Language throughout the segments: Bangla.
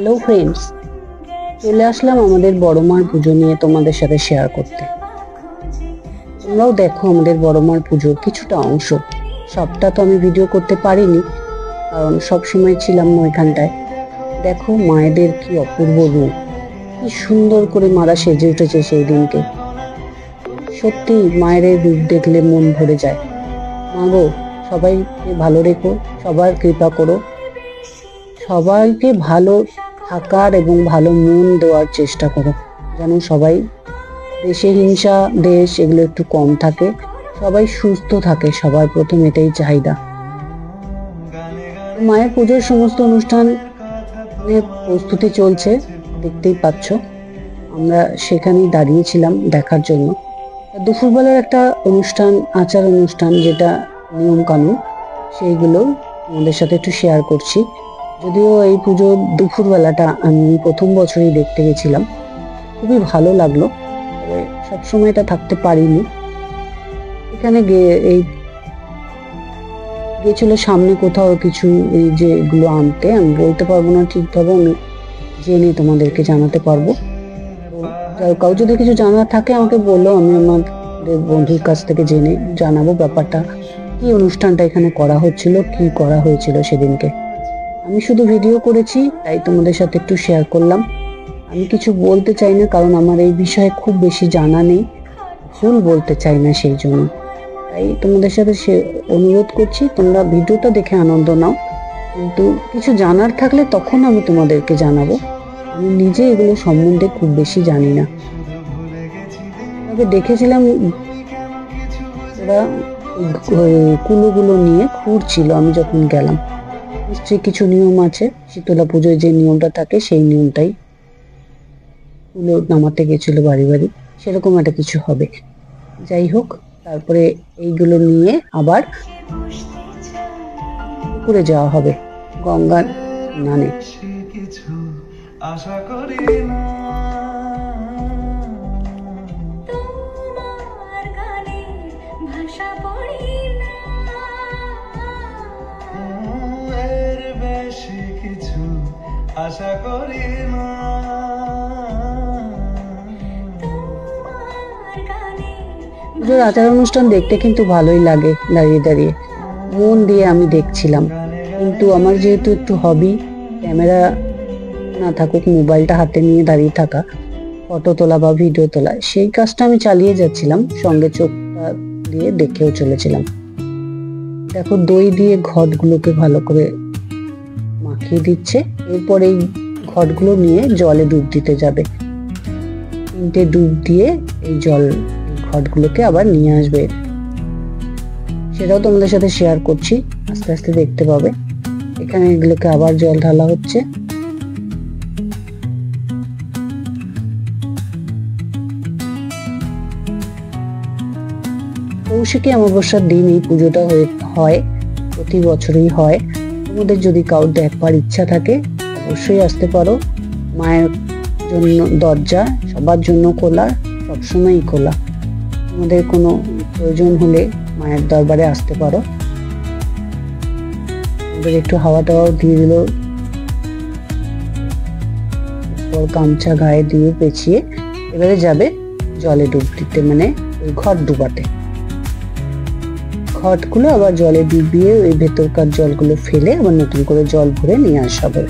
হ্যালো ফ্রেন্ডস, চলে আসলাম আমাদের বড় মার পুজো নিয়ে তোমাদের সাথে শেয়ার করতে। তোমরাও দেখো আমাদের বড় মার পুজোর কিছুটা অংশ। সবটা তো আমি ভিডিও করতে পারিনি, কারণ সবসময় ছিলাম না ওইখানটায়। দেখো মায়েদের কি অপূর্ব রূপ, কি সুন্দর করে মারা সেজে উঠেছে সেই দিনকে। সত্যি মায়ের রূপ দেখলে মন ভরে যায়। মা গো, সবাইকে ভালো রেখো, সবার কৃপা করো, সবাইকে ভালো থাকার এবং ভালো মন দেওয়ার চেষ্টা করো, যেন সবাই দেশে হিংসা দেশ এগুলো একটু কম থাকে, সবাই সুস্থ থাকে, সবার প্রথম এটাই চাহিদা। মায়ের পুজোর সমস্ত অনুষ্ঠানের প্রস্তুতি চলছে, দেখতেই পাচ্ছ। আমরা সেখানেই দাঁড়িয়েছিলাম দেখার জন্য। দুপুরবেলার একটা অনুষ্ঠান, আচার অনুষ্ঠান, যেটা নিয়ম কানুন, সেইগুলো আমাদের সাথে একটু শেয়ার করছি। যদিও এই পুজোর দুপুরবেলাটা আমি প্রথম বছরই দেখতে গেছিলাম, খুবই ভালো লাগলো, তবে সবসময় এটা থাকতে পারিনি। এখানে গেছিল সামনে কোথাও কিছু এই যে এগুলো আনতে, আমি বলতে পারবো না ঠিকভাবে, আমি জেনে তোমাদেরকে জানাতে পারবো। তো কাউ যদি কিছু জানার থাকে আমাকে বলো, আমি আমাদের বন্ধুর কাছ থেকে জেনে জানাবো ব্যাপারটা, কি অনুষ্ঠানটা এখানে করা হচ্ছিল, কি করা হয়েছিল সেদিনকে। আমি শুধু ভিডিও করেছি, তাই তোমাদের সাথে একটু শেয়ার করলাম। আমি কিছু বলতে চাই না, কারণ আমার এই বিষয়ে খুব বেশি জানা নেই, ভুল বলতে চাই না, সেই জন্য তাই তোমাদের সাথে অনুরোধ করছি, তোমরা ভিডিওটা দেখে আনন্দ নাও, কিন্তু কিছু জানার থাকলে তখন আমি তোমাদেরকে জানাবো। আমি নিজে এগুলো সম্বন্ধে খুব বেশি জানি না, তবে দেখেছিলাম ওরা কুলোগুলো নিয়ে ঘুরছিল আমি যখন গেলাম। নিশ্চয়ই কিছু নিয়ম আছে, শীতলা পুজোয় যে নিয়মটা থাকে সেই নিয়মটাই, কুলো নামাতে গেছিল বাড়ি বাড়ি, সেরকম একটা কিছু হবে। যাই হোক, তারপরে এইগুলো নিয়ে আবার পুকুরে যাওয়া হবে গঙ্গা স্নানে। আশা করি না পুজোর আচার অনুষ্ঠান দেখতে কিন্তু ভালোই লাগে, দাঁড়িয়ে দাঁড়িয়ে মন দিয়ে আমি দেখছিলাম। কিন্তু আমার যেহেতু একটু হবি ক্যামেরা না থাকুক, মোবাইলটা হাতে নিয়ে দাঁড়িয়ে থাকা, ফটো তোলা বা ভিডিও তোলা, সেই কাজটা আমি চালিয়ে যাচ্ছিলাম, সঙ্গে চোখটা দিয়ে দেখেও চলেছিলাম। দেখো দই দিয়ে ঘটগুলোকে ভালো করে মাখিয়ে দিচ্ছে, এরপর এই ঘটগুলো নিয়ে জলে ডুব দিতে যাবে। 3টে ডুব দিয়ে এই ঘটগুলোকে আবার নিয়ে আসবে, সেটাও তোমাদের সাথে শেয়ার করছি, আস্তে আস্তে দেখতে পাবে। এখানে এগুলোকে আবার জল ঢালা হচ্ছে। কৌশিকী অমাবস্যার দিন এই পুজোটা হয়, প্রতি বছরই হয়। তোমাদের যদি কারোর দেখবার ইচ্ছা থাকে অবশ্যই আসতে পারো। মায়ের জন্য দরজা সবার জন্য খোলা, সবসময়ই খোলা। তোমাদের কোনো প্রয়োজন হলে মায়ের দরবারে আসতে পারো। ওদের একটু হাওয়া টাওয়াও দিয়ে দিল, এরপর গামছা গায়ে দিয়ে পেঁচিয়ে এবারে যাবে জলে ডুব দিতে, মানে ওই ঘট ডুবাতে। ঘটগুলো আবার জলে ডুবিয়ে ওই ভেতরকার জলগুলো ফেলে আবার নতুন করে জল ভরে নিয়ে আসা হবে।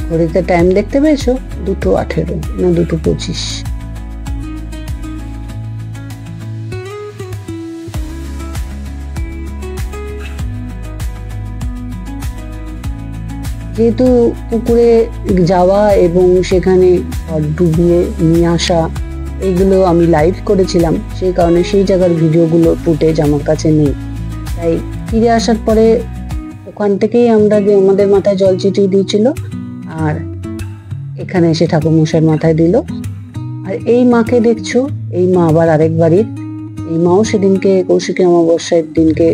ঘড়িতে টাইম দেখতে পেয়েছো, 2:18 না 2:25। যেহেতু পুকুরে যাওয়া এবং সেখানে ডুবিয়ে নিয়ে আসা, এইগুলো আমি লাইভ করেছিলাম, সেই কারণে সেই জায়গার ভিডিওগুলো ফুটেজ আমার কাছে নেই। তাই ফিরে আসার পরে ওখান থেকেই আমরা আমাদের মাথায় জল ছিটিয়ে দিয়েছিল, আর এখানে এসে ঠাকুরমশাইয়ের মাথায় দিল। আর এই মাকে দেখছো, এই মা আবার আরেক বাড়ির, এই মাও সেদিনকে কৌশিকী অমাবস্যার দিনকে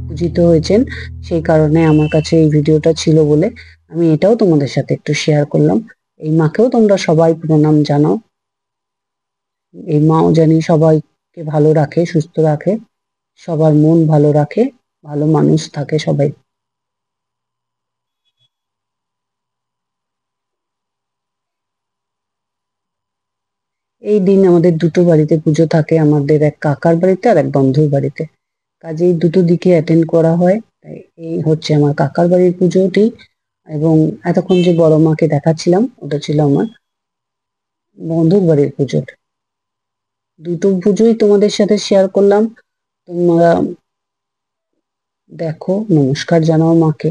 পূজিত হয়েছেন, সেই কারণে আমার কাছে এই ভিডিওটা ছিল বলে আমি এটাও তোমাদের সাথে একটু শেয়ার করলাম। এই মাকেও তোমরা সবাই প্রণাম জানাও। এই মাও জানি সবাইকে ভালো রাখে, সুস্থ রাখে, সবার মন ভালো রাখে, ভালো মানুষ থাকে সবাই। এই দিন আমাদের দুটো বাড়িতে পুজো থাকে, আমাদের এক কাকার বাড়িতে আর এক বন্ধুর বাড়িতে। কাজেই দুটো দিকে অ্যাটেন্ড করা হয়। তাই এই হচ্ছে আমার কাকার বাড়ির পুজোটি, এবং এতক্ষণ যে বড় মাকে দেখাচ্ছিলাম ওটা ছিল আমার বন্ধুর বাড়ির পুজো। দুটো পুজোই তোমাদের সাথে শেয়ার করলাম। তোমরা দেখো, নমস্কার জানাও মাকে।